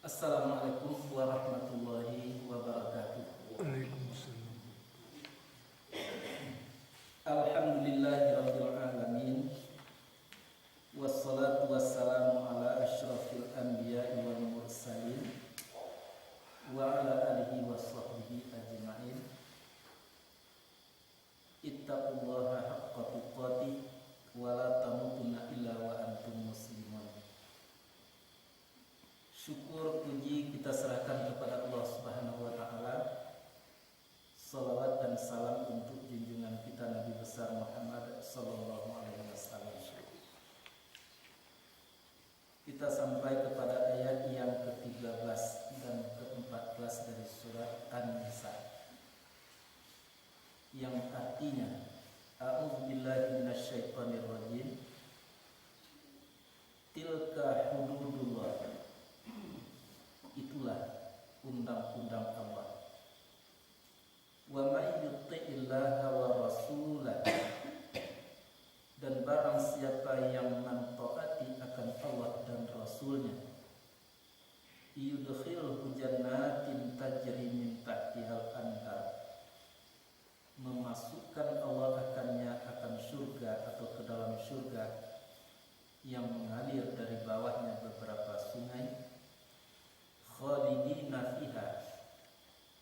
Assalamualaikum warahmatullahi wabarakatuh. Waalaikumsalam. Alhamdulillahirabbil alamin. Wassalatu wassalamu ala asyrafil anbiya'i wal mursalin wa ala alihi washabbihi ajma'in. Ittaqullaha haqqa tuqatih wa la tamutunna illa wa antum muslimun. Syukur puji kita serahkan kepada Allah Subhanahu wa taala. Salawat dan salam untuk junjungan kita Nabi besar Muhammad sallallahu alaihi wasallam. Kita sampai kepada ayat yang ke-13 dan ke-14 dari surat An-Nisa yang artinya A'udzubillahi minasyaitonirrajim. Tilka hududullah. Itulah undang-undang Allah. Wa may yuti'illaha wa rasulah, dan barang siapa yang mentaati akan Allah dan Rasulnya, yudkhilhu jannatin tajri min tahtihal anhar, memasukkan Allah akan surga atau ke dalam surga yang mengalir dari bawahnya beberapa sungai, khalidina fiha,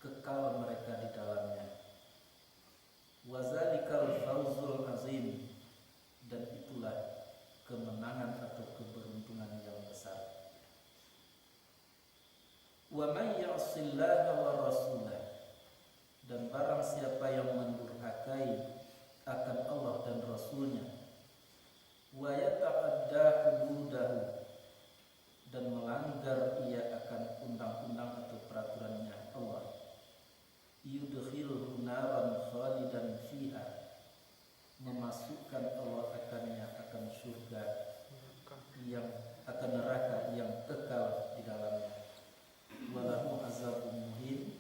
kekal mereka di dalamnya. Wazalikal fawzul azim, dan itulah kemenangan atau keberuntungan yang besar. Wa may ya'sillaha wa rasulah, dan barang siapa yang mendurhakai akan Allah dan Rasulnya, wa yata'adda hududahu, dan melanggar ia akan undang-undang atau peraturannya Allah, yudkhilhu naran khalidan fiha, memasukkan Allah akan surga yang akan neraka yang kekal di dalamnya. Walahu azabun muhin,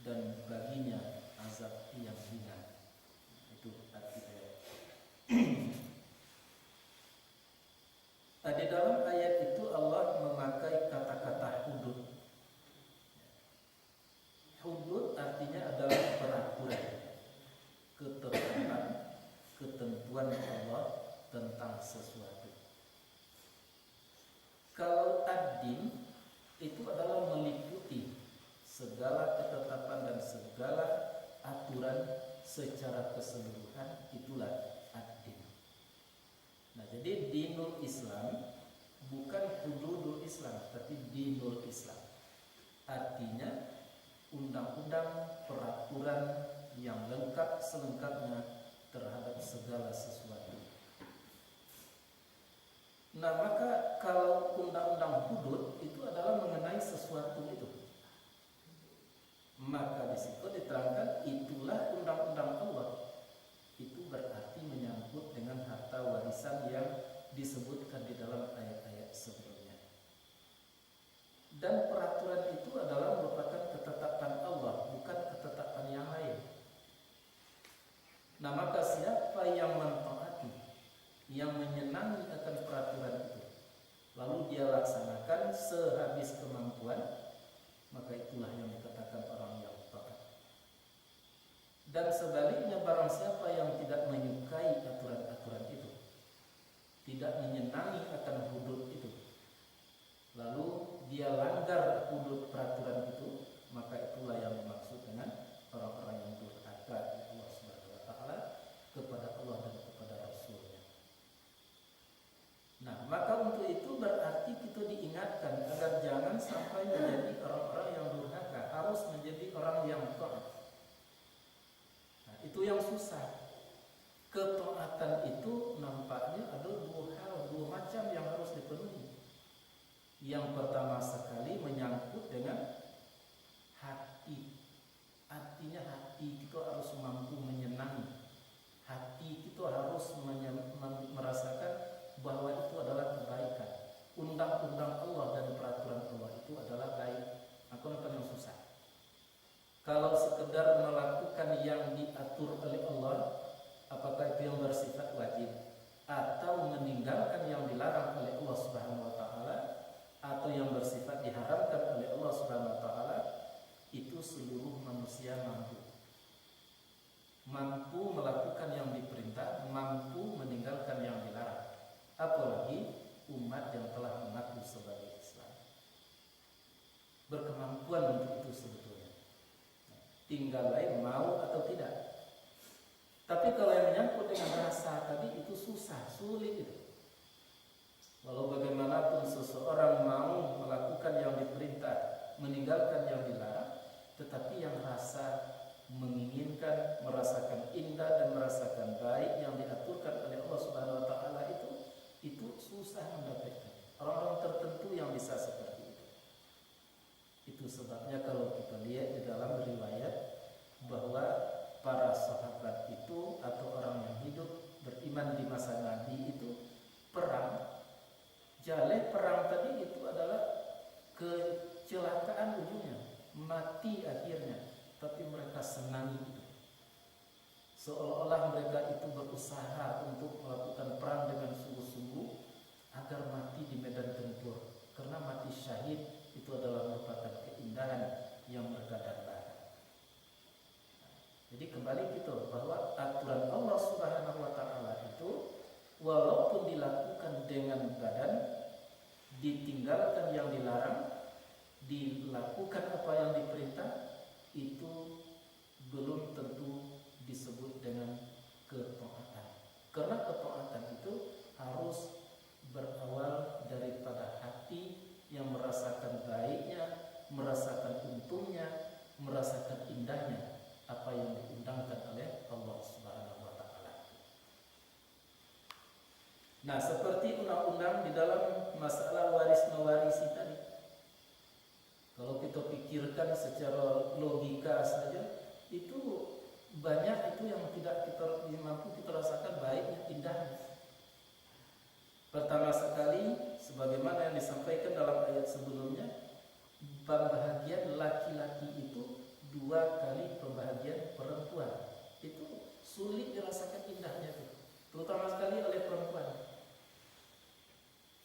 dan baginya azab yang hina. Itu arti ayat. Di dalam ayat itu Allah memakai kata-kata hudud. Hudud artinya adalah peraturan, ketetapan, ketentuan Allah tentang sesuatu. Kalau ad-din itu adalah meliputi segala ketetapan dan segala aturan secara keseluruhan, itulah ad-din. Nah, jadi dinul Islam bukan hududul Islam, tapi dinul Islam. Artinya undang-undang, peraturan yang lengkap selengkapnya terhadap segala sesuatu. Nah, maka kalau undang-undang hudud itu adalah mengenai sesuatu itu, maka di situ diterangkan itulah undang-undang Allah. Itu berarti menyangkut dengan harta warisan yang disebutkan di dalam ayat-ayat sebelumnya. Dan peraturan itu adalah merupakan ketetapan Allah, bukan ketetapan yang lain. Nah, maka siapa yang mentaati, yang menyenangi akan peraturan itu, lalu dia laksanakan sehabis kemampuan, maka itulah yang dikatakan orang yang taat. Dan sebaliknya, barang siapa yang tidak menyukai aturan-aturan itu, tidak menyenangi akan hudud itu, lalu dia langgar hudud peraturan itu, maka itulah yang dimaksud dengan orang-orang yang durhaka Allah Subhanahu wa taala kepada Allah dan kepada Rasulnya. Nah, maka untuk itu berarti kita diingatkan agar jangan sampai menjadi orang-orang yang durhaka, harus menjadi orang yang taat. Nah, itu yang susah. Ketaatan itu nampaknya ada dua macam yang harus dipenuhi. Yang pertama sekali menyangkut dengan hati. Artinya hati kita harus mampu menyenangi. Hati kita harus merasakan bahwa itu adalah kebaikan. Undang-undang Allah dan peraturan Allah itu adalah baik. Aku nampak yang susah. Kalau sekedar melakukan yang diatur oleh Allah, apakah itu yang bersifat wajib, atau meninggalkan yang dilarang oleh Allah Subhanahu wa taala, atau yang bersifat diharamkan oleh seluruh manusia mampu melakukan yang diperintah, mampu meninggalkan yang dilarang. Apalagi umat yang telah mengaku sebagai Islam, berkemampuan untuk itu sebetulnya. Tinggal lain mau atau tidak. Tapi kalau yang menyangkut dengan rasa tadi itu susah, sulit itu. Walau bagaimanapun seseorang mau melakukan yang diperintah, meninggalkan yang dilarang, tetapi yang rasa menginginkan, merasakan indah dan merasakan baik yang diaturkan oleh Allah Subhanahu wa taala itu susah mendapatkan. Orang-orang tertentu yang bisa seperti itu. Itu sebabnya kalau kita lihat di dalam riwayat bahwa para sahabat itu atau orang yang hidup beriman di masa Nabi itu perang. Jaleh perang tadi itu adalah kecelakaan ujungnya, mati akhirnya, tapi mereka senangi itu. Seolah-olah mereka itu berusaha untuk melakukan perang dengan sungguh-sungguh agar mati di medan tempur, karena mati syahid itu adalah merupakan keindahan yang mereka dambakan. Jadi kembali kita bahwa aturan Allah Subhanahu wa taala itu walaupun dilakukan dengan badan, ditinggalkan yang dilarang, dilakukan apa yang diperintah, itu belum tentu disebut dengan ketaatan. Karena ketaatan itu harus berawal daripada hati yang merasakan baiknya, merasakan untungnya, merasakan indahnya apa yang diundangkan oleh Allah Subhanahu wa taala. Nah, seperti undang-undang di dalam masalah waris mewarisi tadi. Kalau kita pikirkan secara logika saja, itu banyak itu yang tidak kita mampu kita rasakan baiknya, indahnya. Pertama sekali, sebagaimana yang disampaikan dalam ayat sebelumnya, pembahagian laki-laki itu 2 kali pembahagian perempuan. Itu sulit dirasakan indahnya itu, terutama sekali oleh perempuan.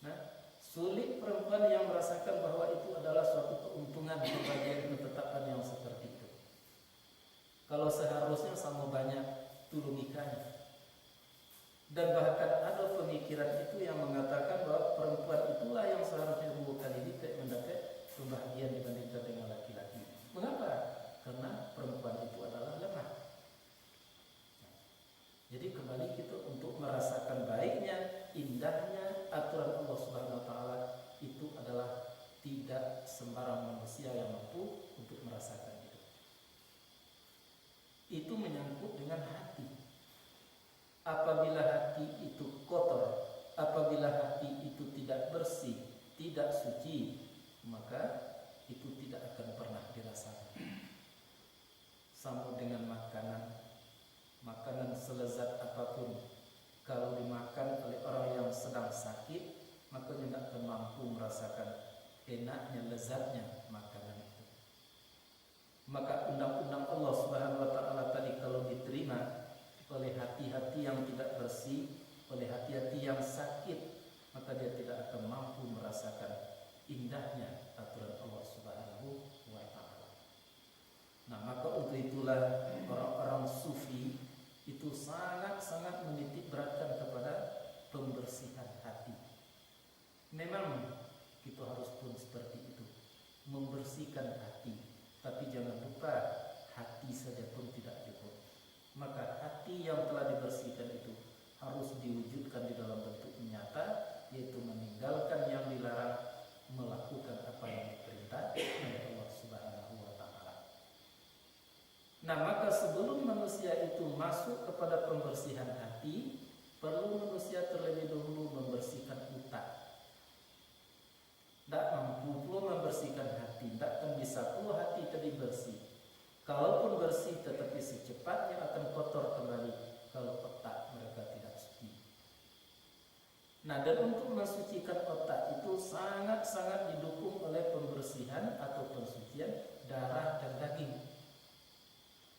Nah, sulit perempuan yang merasakan bahwa itu adalah suatu keuntungan kebahagiaan ketetapan yang seperti itu. Kalau seharusnya sama banyak itu logikanya. Dan bahkan ada pemikiran itu yang mengatakan bahwa perempuan itulah yang seharusnya 2 kali lipat mendapat kebahagiaan dibandingkan dengan laki-laki. Mengapa? Karena perempuan itu adalah lemah. Jadi kembali kita untuk merasakan baiknya, indahnya aturan Allah Subhanahu wa taala itu adalah tidak sembarang manusia yang mampu untuk merasakan itu. Itu menyangkut dengan hati. Apabila hati itu kotor, apabila hati itu tidak bersih, tidak suci, maka itu tidak akan pernah dirasakan. Sama dengan makanan selezat apapun, kalau dimakan oleh orang yang sedang sakit, maka dia tidak akan mampu merasakan enaknya, lezatnya makanan itu. Maka undang-undang Allah Subhanahu wa taala tadi kalau diterima oleh hati-hati yang tidak bersih, oleh hati-hati yang sakit, maka dia tidak akan mampu merasakan indahnya aturan Allah Subhanahu wa taala. Nah, maka untuk itulah orang-orang sufi itu sangat-sangat menitik beratkan kepada pembersihan hati. Memang kita harus pun seperti itu, membersihkan hati, tapi jangan lupa hati saja pun tidak cukup. Maka hati yang telah dibersihkan itu harus diwujudkan di dalam bentuk nyata, yaitu meninggalkan yang dilarang, melakukan apa yang diperintah oleh Allah Subhanahu wa taala. Nah, maka sebelum manusia itu masuk kepada pembersihan hati, perlu manusia terlebih dahulu membersihkan utak. Tidak mampu pula membersihkan hati, tidak akan bisa pula hati tadi bersih. Kalaupun bersih, tetapi secepatnya akan kotor kembali kalau otak mereka tidak suci. Nah, dan untuk mensucikan otak itu sangat-sangat didukung oleh pembersihan atau pensucian darah dan daging.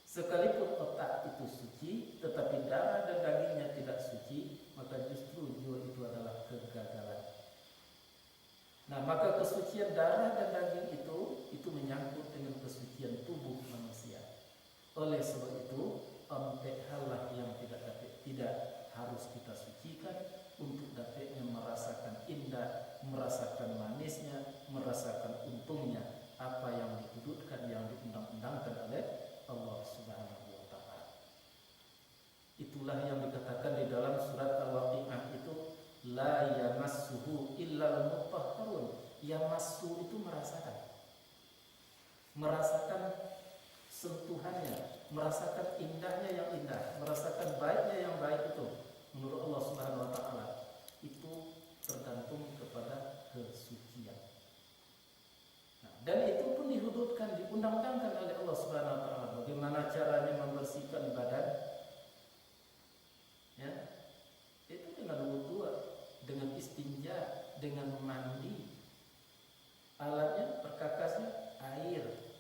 Sekalipun otak itu suci, tetapi darah dan dagingnya tidak suci, maka justru jiwa itu adalah kegagalan. Nah, maka kesucian darah dan daging itu itu menyangkut dengan kesucian tubuh manusia. Oleh sebab itu, empat hal yang tidak harus kita sucikan untuk dapatnya merasakan indah, merasakan manisnya, merasakan untungnya apa yang ditudutkan, yang diundang-undangkan oleh Allah Subhanahu wa taala. Itulah yang dikatakan di dalam surat Al-Waqiah itu, la yamassuhu illal mutahharun. Yamassu itu merasakan sentuhannya, merasakan indahnya yang indah, merasakan baiknya yang baik itu menurut Allah Subhanahu wa taala itu tergantung kepada kesucian. Nah, dan itu pun dihududkan, diundang-undangkan oleh Allah Subhanahu wa taala. Bagaimana caranya membersihkan badan? Ya, itu dengan wudu, dengan istinja, dengan mandi. Alatnya, perkakasnya air.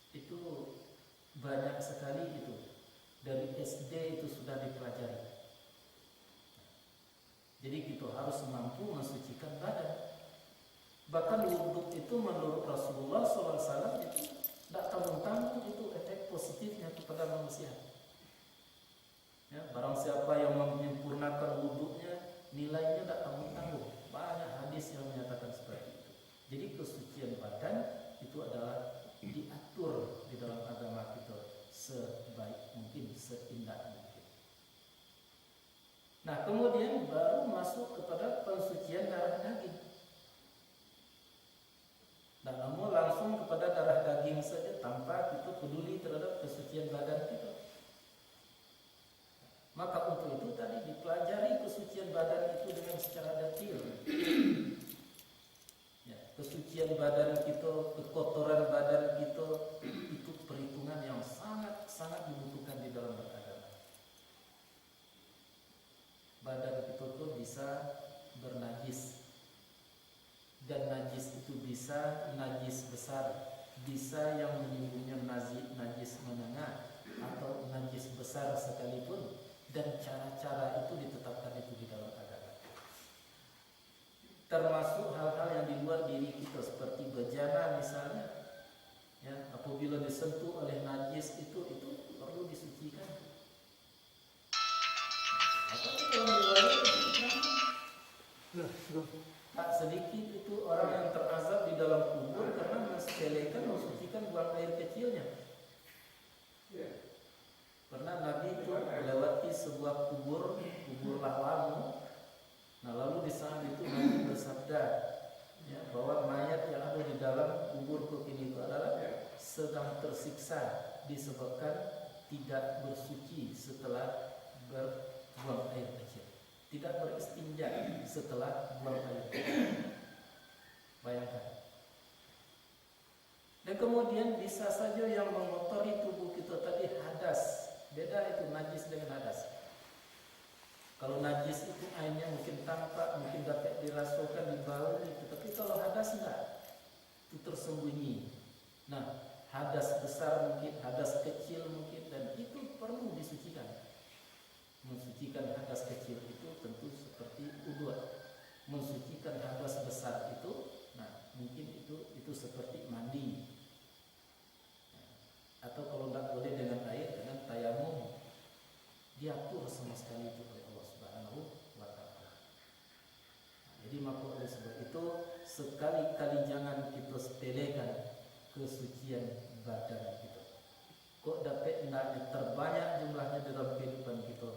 Itu banyak sekali itu. Dari SD itu sudah dipelajari. Jadi kita harus mampu mensucikan badan. Bahkan wudhu itu menurut Rasulullah SAW itu tidak tanggung-tanggung itu efek positifnya kepada manusia. Ya, barang siapa yang menyempurnakan wudhunya, nilainya tidak tanggung-tanggung. Banyak hadis yang menyatakan seperti itu. Jadi kesucian badan itu adalah diatur di dalam agama kita sebaik mungkin, seindah mungkin. Nah, kemudian baru masuk kepada pensucian darah daging. Dan namun langsung kepada darah daging saja tanpa kita peduli terhadap kesucian badan kita. Maka untuk itu tadi dipelajari kesucian badan itu dengan secara detail. Ya, kesucian badan kita, kekotoran badan kita itu perhitungan yang sangat dibutuhkan di dalam beragama. Badan kita tuh bisa bernajis, dan najis itu bisa najis besar, bisa yang menyinggungnya najis menengah atau najis besar sekalipun, dan cara-cara itu ditetapkan itu di dalam agama. Termasuk hal-hal yang di luar diri kita seperti bejana misalnya, ya, apabila disentuh oleh najis itu perlu disucikan. Tak sedikit itu orang yang terazab di dalam kubur karena mensepelekan mensucikan buang air kecilnya. Pernah Nabi itu melewati sebuah kubur lawamu. Nah, lalu di saat itu Nabi bersabda, ya, bahwa mayat yang ada di dalam kubur ini itu adalah sedang tersiksa disebabkan tidak bersuci setelah berbuang air kecil, tidak beristinja setelah buang air kecil. Bayangkan. Dan kemudian bisa saja yang mengotori tubuh kita tadi hadas. Beda itu najis dengan hadas. Kalau najis itu airnya mungkin tampak, mungkin dapat dirasakan di bau itu, tapi kalau hadas enggak, itu tersembunyi. Nah, hadas besar mungkin, hadas kecil mungkin, dan itu perlu disucikan. Mensucikan hadas kecil itu tentu seperti wudu. Mensucikan hadas besar itu, nah mungkin itu seperti mandi. Atau kalau tidak boleh dengan air, dengan tayamum, diatur sama sekali itu oleh Allah Subhanahu wa taala. Jadi maka oleh sebab itu sekali-kali jangan kita sepelekan kesucian badan kita. Kok dapat hendaknya terbanyak jumlahnya dalam kehidupan kita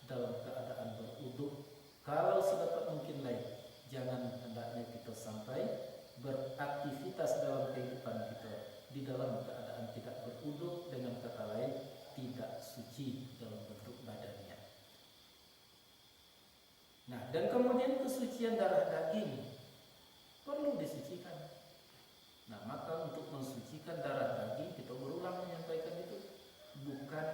dalam keadaan berwudu. Kalau sedapat mungkin lain, jangan hendaknya kita sampai beraktivitas dalam kehidupan kita di dalam keadaan tidak berwudu, dengan kata lain tidak suci dalam bentuk badannya. Nah, dan kemudian kesucian darah daging perlu disucikan. Nah, maka untuk mensucikan darah daging kita berulang menyampaikan itu bukan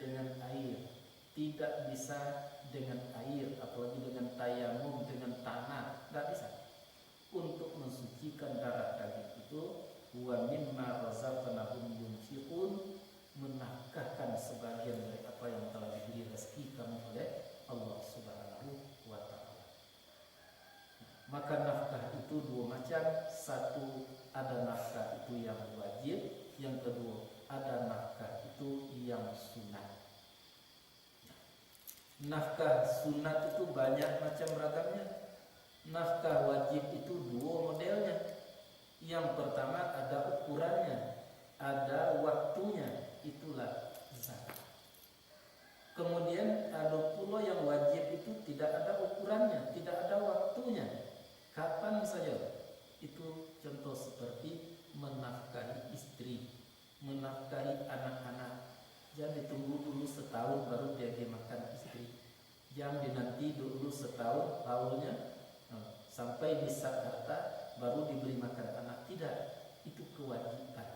dengan air, tidak bisa dengan air, apalagi dengan tayamum, dengan tanah, tidak bisa. Untuk mensucikan darah daging itu, wa mimma razaqnahum yunfiqun, menafkahkan sebagian dari apa yang telah diberi rezeki kamu oleh Allah Subhanahu wa taala. Maka Maka nafkah itu dua macam. Satu, ada nafkah itu yang wajib. Yang kedua, ada nafkah itu yang sunat. Nafkah sunat itu banyak macam ragamnya. Nafkah wajib itu dua modelnya. Yang pertama ada ukurannya, ada waktunya, itulah zakat. Kemudian ada pula yang wajib itu tidak ada ukurannya, tidak ada waktunya, kapan saja. Itu contoh seperti menafkahi istri, menafkahi anak-anak. Jangan ditunggu dulu setahun baru dia makan istri. Jangan dinanti dulu setahun awalnya sampai bisa harta baru diberi makan anak. Tidak, itu kewajiban.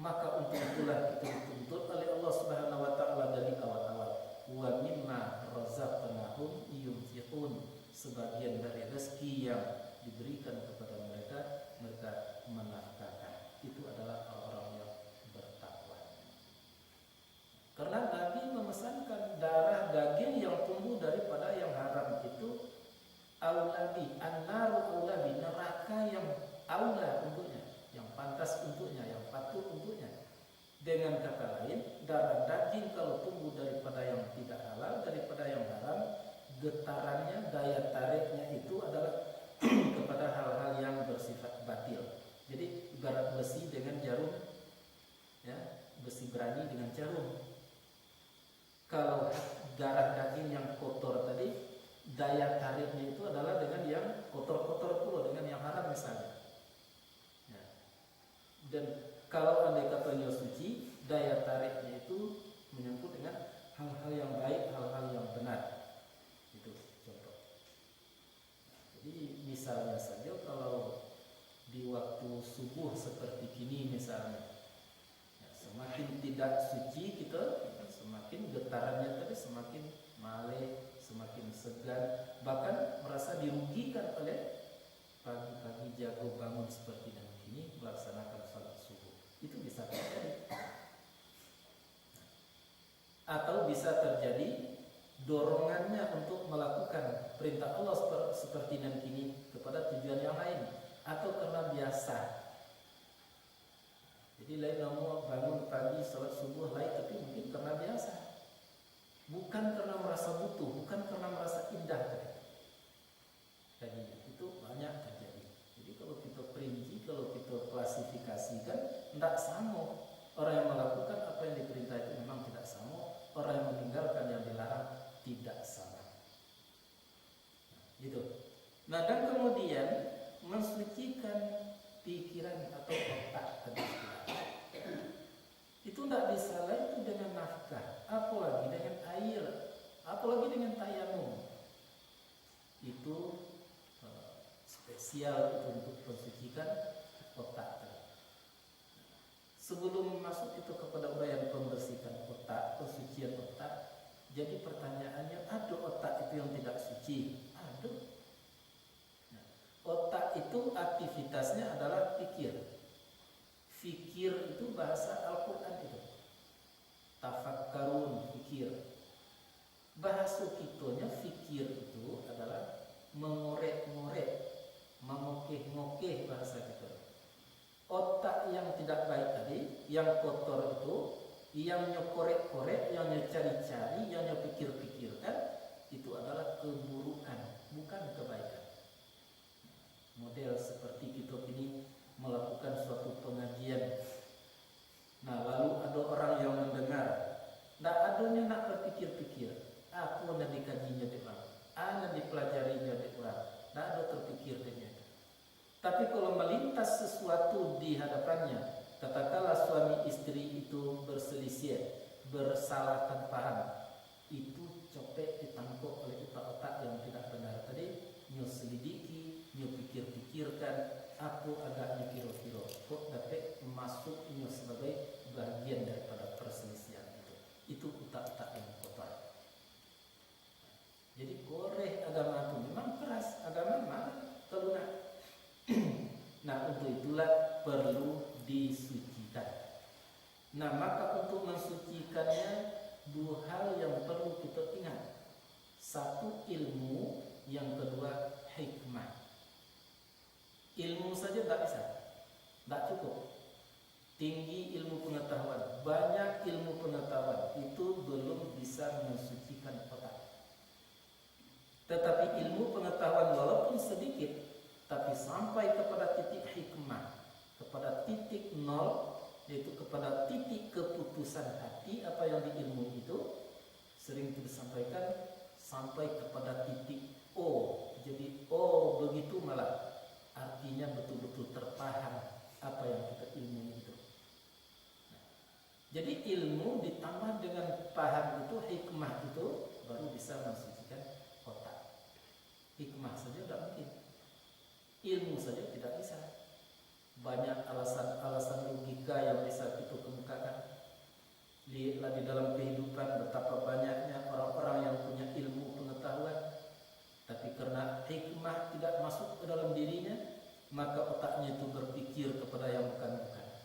Maka untuk itulah kita dituntut oleh Allah Subhanahu wa taala dari awal-awal. Wa mimma razaqnahum yunfiqun. Sebagian dari rezeki yang diberikan kepada mereka, mereka menafkahkan. Itu adalah orang-orang yang bertakwa. Karena Nabi memesankan darah daging yang tumbuh daripada yang haram itu aulabi, an-naru aulabi, neraka yang aula untuknya, yang pantas untuknya, yang patut untuknya. Dengan kata lain, darah daging kalau tumbuh daripada yang tidak halal, daripada yang haram, getarannya, daya tariknya itu adalah kepada hal-hal yang bersifat batil. Jadi ibarat besi dengan jarum, ya, besi berani dengan jarum. Kalau darah daging yang kotor tadi, daya tariknya itu adalah dengan yang kotor-kotor pula, dengan yang haram misalnya. Ya. Dan kalau andai katanya suci, daya tariknya itu menyangkut dengan hal-hal yang baik, hal-hal yang benar. Itu contoh. Jadi misalnya saja kalau di waktu subuh seperti kini misalnya, ya, semakin tidak suci kita, semakin getarannya tadi semakin maleh, semakin segan, bahkan merasa dirugikan oleh pagi-pagi jago bangun seperti ini melaksanakan salat subuh. Itu bisa terjadi. Atau bisa terjadi dorongannya untuk melakukan perintah Allah seperti ini kepada tujuan yang lain, atau karena biasa. Jadi lain mau bangun pagi salat subuh lain, tapi mungkin karena biasa. Bukan karena merasa butuh, bukan karena merasa indah. Jadi itu banyak terjadi. Jadi kalau kita perinci, kalau kita klasifikasikan, tidak sama. Orang yang melakukan apa yang diperintah itu memang tidak sama. Orang yang meninggalkan yang dilarang tidak sama. Gitu. Nah, dan kemudian mensucikan pikiran atau otak tadi. Itu tidak bisa lain itu dengan nafkah, apalagi dengan air, apalagi dengan tayamum. Itu spesial itu untuk mensucikan otak. Sebelum masuk itu kepada uraian pembersihan otak, pensucian otak, jadi pertanyaannya, ada otak itu yang tidak suci? Ada. Nah, otak itu aktivitasnya adalah pikir. Fikir itu bahasa Al-Quran itu. Tafakkarun, fikir. Bahasa kitonya fikir itu adalah mengorek-ngorek, mengokeh-ngokeh bahasa kita. Otak yang tidak baik tadi, yang kotor itu, yang nyokorek-korek, yang nyocari-cari, yang nyopikir-pikirkan, itu adalah keburukan, bukan kebaikan. Model seperti kita ini melakukan suatu pengajian. Nah, lalu ada orang yang mendengar. Tidak adanya nak berpikir-pikir. Aku nak dikajinya di orang, nak dipelajarinya di orang. Tidak ada terpikir dengan. Tapi kalau melintas sesuatu di hadapannya, katakanlah suami istri itu berselisih, bersalahkan paham, itu copet ditangkap oleh otak-otak yang tidak benar tadi, nyuselidiki, nyupikir-pikirkan. Aku agaknya kira-kira kok dapat masuk ini sebagai bagian daripada perselisihan itu otak-otak yang kotor. Jadi koreh agama itu memang keras, agama memang kelunak. Nah, untuk itulah perlu disucikan. Nah, maka untuk mensucikannya dua hal yang perlu kita ingat. Satu, ilmu, yang kedua hikmah. Ilmu saja tak bisa, tak cukup. Tinggi ilmu pengetahuan, banyak ilmu pengetahuan itu belum bisa mensucikan otak. Tetapi ilmu pengetahuan walaupun sedikit, tapi sampai kepada titik hikmah, kepada titik nol, yaitu kepada titik keputusan hati apa yang diilmu itu, sering disampaikan sampai kepada titik O. Jadi oh begitu malah artinya betul-betul terpaham apa yang kita ilmu itu. Jadi ilmu ditambah dengan paham itu, hikmah itu baru bisa mensucikan otak. Hikmah saja tidak mungkin, ilmu saja tidak bisa. Banyak alasan-alasan logika yang bisa kita kemukakan. Lihatlah di dalam kehidupan betapa banyaknya orang-orang yang punya ilmu pengetahuan, tapi karena hikmah tidak masuk ke dalam dirinya, maka otaknya itu berpikir kepada yang bukan-bukan.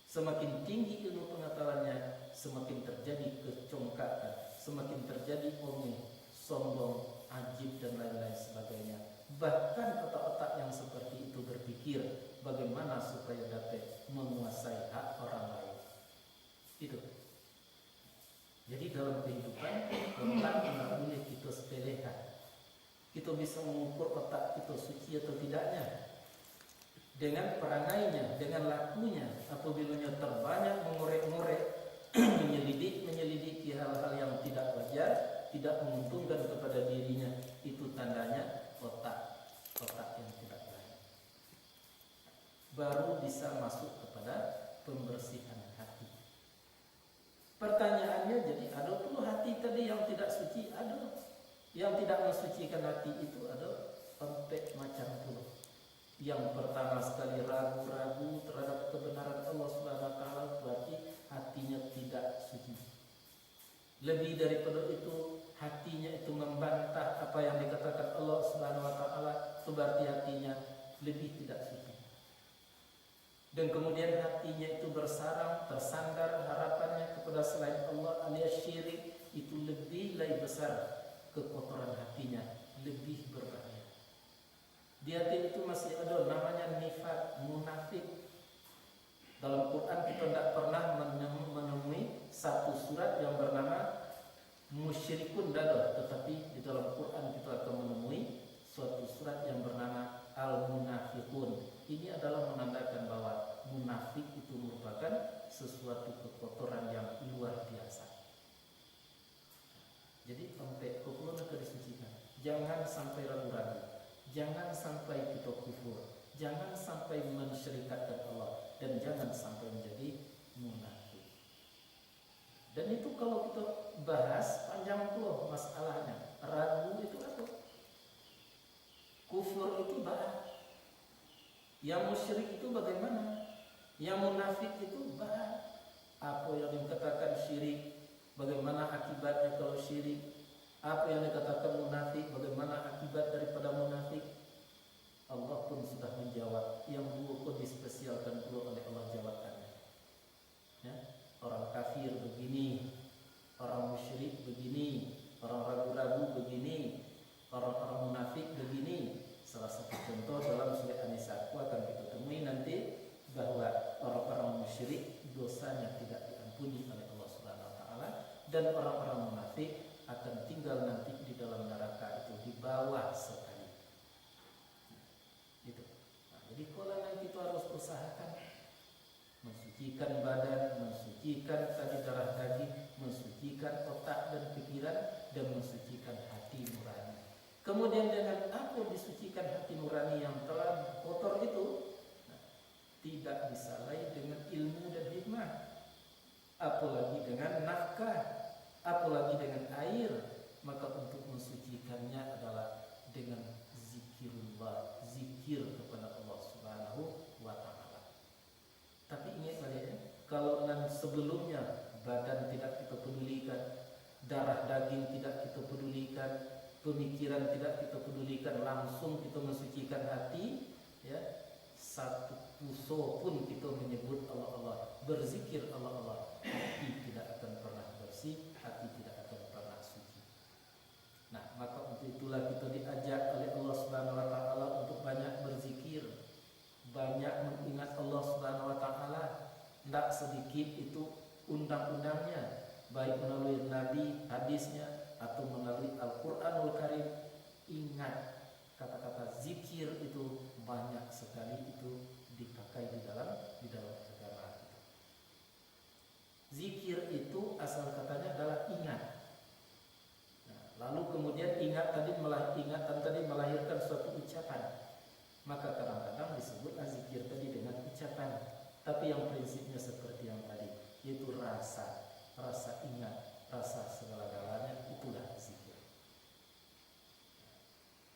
Semakin tinggi ilmu pengetahuannya, semakin terjadi kecongkakan, semakin terjadi omong, sombong, ajib dan lain-lain sebagainya. Bahkan otak-otak yang seperti itu berpikir bagaimana supaya dapat menguasai hak orang lain. Itu. Jadi dalam kehidupan otak tidak boleh kita sepelekan. Kita bisa mengukur otak kita suci atau tidaknya dengan perangainya, dengan lakunya. Apabila terbanyak mengorek-ngorek, menyelidiki hal-hal yang tidak wajar, tidak menguntungkan kepada dirinya, itu tandanya otak yang tidak baik. Baru bisa masuk kepada pembersihan hati. Pertanyaannya jadi, ada puluh hati tadi yang tidak suci, ada yang tidak mensucikan hati itu ada 4 macam puluh. Yang pertama sekali ragu-ragu terhadap kebenaran Allah Subhanahu wa taala, berarti hatinya tidak suci. Lebih daripada itu, hatinya itu membantah apa yang dikatakan Allah Subhanahu wa taala, itu berarti hatinya lebih tidak suci. Dan kemudian hatinya itu tersandar harapannya kepada selain Allah alias syirik, itu lebih besar kekotoran hatinya, lebih berbahaya. Di hati itu masih ada namanya nifaq, munafik. Dalam Quran kita tidak pernah menemui satu surat yang bernama musyrikun dada, tetapi di dalam Quran kita akan menemui suatu surat yang bernama al-munafiqun. Ini adalah menandakan bahwa munafik itu merupakan sesuatu kekotoran yang luar biasa. Jadi sampai kekuatan akan disucikan. Jangan sampai ragu-ragu. Jangan sampai kita kufur, jangan sampai mensyirikatkan Allah, dan jangan sampai menjadi munafik. Dan itu kalau kita bahas panjang pula masalahnya. Ragu itu apa? Kufur itu bahas. Yang musyrik itu bagaimana? Yang munafik itu bahas. Apa yang dikatakan syirik? Bagaimana akibatnya kalau syirik? Apa yang dikatakan munafik, bagaimana akibat daripada munafik? Allah pun sudah menjawab. Yang dua pun dispesialkan pula oleh Allah jawabannya. Ya? Orang kafir begini, orang musyrik begini, orang ragu-ragu begini, orang-orang munafik begini. Salah satu contoh dalam surah An-Nisa akan kita temui nanti, bahwa orang-orang musyrik dosanya tidak diampuni oleh Allah Subhanahu wa taala, dan orang-orang munafik akan tinggal nanti di dalam neraka itu di bawah sekali. Itu. Nah, jadi kalau nanti itu harus usahakan mensucikan badan, mensucikan tadi darah daging, mensucikan otak dan pikiran, dan mensucikan hati nurani. Kemudian dengan apa disucikan hati nurani yang telah kotor itu? Nah, tidak bisa lain dengan ilmu dan hikmah, apalagi dengan nafkah, apalagi dengan air. Maka untuk mensucikannya adalah dengan zikirullah, zikir kepada Allah Subhanahu wa taala. Tapi ingat kalian, kalau sebelumnya badan tidak kita pedulikan, darah daging tidak kita pedulikan, pemikiran tidak kita pedulikan, langsung kita mensucikan hati, ya, satu puso pun kita menyebut Allah Allah, berzikir Allah Allah, hati tidak akan pernah bersih, hati tidak akan pernah suci. Nah, maka untuk itulah kita diajak oleh Allah Subhanahu sedikit itu undang-undangnya, baik melalui Nabi, hadisnya, atau melalui Al-Quranul Karim. Ingat, kata-kata zikir itu banyak sekali itu dipakai di dalam agama kita. Zikir itu asal katanya adalah ingat. Nah, lalu kemudian ingatan tadi melahirkan suatu ucapan. Maka kadang-kadang disebutlah zikir tadi dengan ucapan. Tapi yang prinsipnya seperti yang tadi, yaitu rasa ingat, rasa segala-galanya, itulah zikir.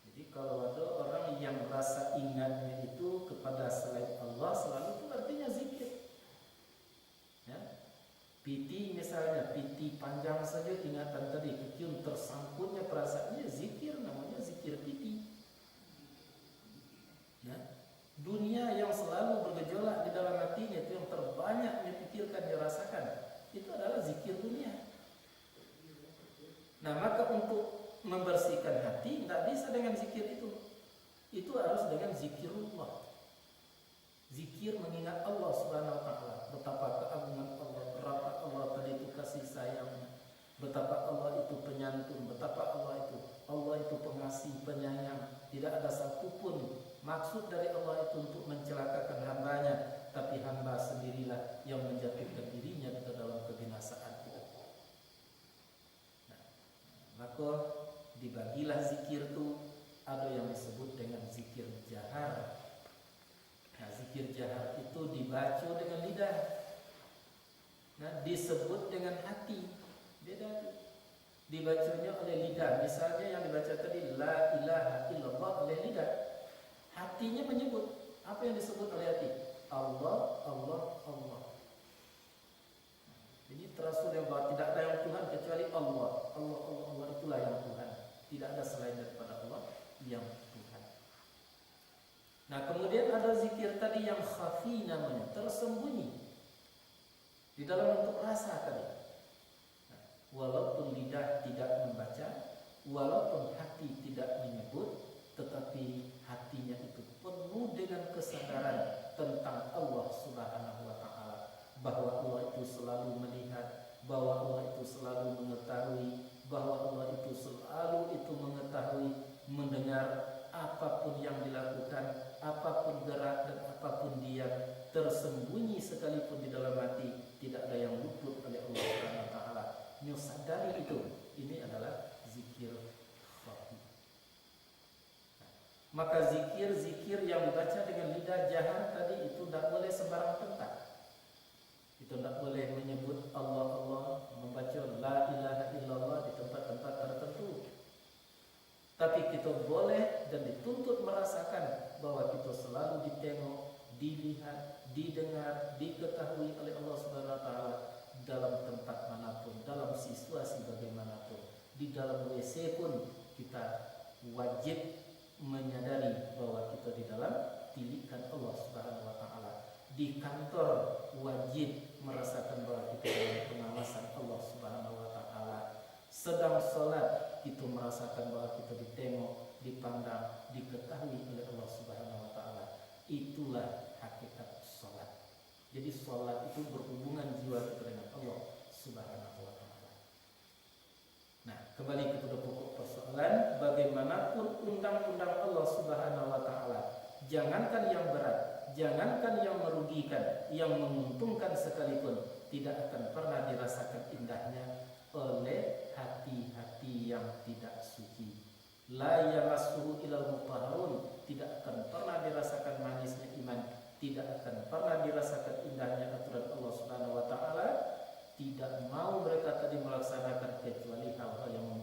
Jadi kalau ada orang yang rasa ingatnya itu kepada selain Allah selalu, itu artinya zikir. Ya. Piti misalnya, piti panjang saja ingatan tadi, kecil tersangkutnya perasaannya, zikir, namanya zikir piti. Ya. Dunia yang selalu bergejolak di dalam hatinya, itu yang terbanyak dipikirkan, dirasakan, itu adalah zikir dunia. Nah, maka untuk membersihkan hati tidak bisa dengan zikir itu harus dengan zikirullah. Zikir mengingat Allah Subhanahu wa taala, betapa keagungan Allah, betapa Allah tadi itu kasih sayangnya, betapa Allah itu penyantun, betapa Allah itu pengasih, penyayang. Tidak ada satupun maksud dari Allah itu untuk mencelakakan hambanya, tapi hamba sendirilah yang menjatuhkan dirinya ke dalam kebinasaan itu. Nah, maka dibagilah zikir itu, ada yang disebut dengan zikir jahar. Nah, zikir jahar itu dibaca dengan lidah. Nah, disebut dengan hati. Beda tuh. Dibacanya oleh lidah. Misalnya yang dibaca tadi la ilaha illallah oleh lidah. Hatinya menyebut. Apa yang disebut oleh hati? Allah, Allah, Allah. Jadi terasul yang bahwa tidak ada yang Tuhan kecuali Allah. Allah, Allah, Allah, itulah yang Tuhan. Tidak ada selain daripada Allah yang Tuhan. Nah, kemudian ada zikir tadi yang khafi namanya, tersembunyi di dalam bentuk rasa tadi. Nah, walaupun lidah tidak membaca, walaupun hati tidak menyebut, tetapi hatinya itu penuh dengan kesadaran tentang Allah Subhanahu wa taala, bahwa Allah itu selalu melihat, bahwa Allah itu selalu mengetahui, bahwa Allah itu selalu mengetahui, mendengar apapun yang dilakukan, apapun gerak dan apapun diam, tersembunyi sekalipun di dalam hati, tidak ada yang luput oleh Allah Subhanahu wa taala. Sadari itu, ini adalah zikir khafi. Nah, maka zikir yang dibaca dengan lidah jahar tadi itu tidak boleh sembarang tempat. Itu tidak boleh menyebut Allah, Allah, membaca la ilaha illallah di tempat-tempat tertentu. Tapi kita boleh dan dituntut merasakan bahwa kita selalu ditengok, dilihat, didengar, diketahui oleh Allah Subhanahu wa taala dalam tempat manapun, dalam situasi bagaimanapun. Di dalam WC pun kita wajib menyadari bahwa kita di dalam tilikan Allah Subhanahu wa taala. Di kantor wajib merasakan bahwa kita dalam pengawasan Allah Subhanahu wa taala. Sedang sholat kita merasakan bahwa kita ditengok, dipandang, diketahui oleh Allah Subhanahu wa taala. Itulah hakikat sholat. Jadi sholat itu berhubungan jiwa kita dengan Allah Subhanahu wa taala. Nah, kembali kepada pokok persoalan, bagaimanapun undang-undang Allah Subhanahu wa taala, jangankan yang berat, jangankan yang merugikan, yang menguntungkan sekalipun, tidak akan pernah dirasakan indahnya oleh hati-hati yang tidak suci. La yamassuhu ilal mutahharun, tidak akan pernah dirasakan manisnya iman, tidak akan pernah dirasakan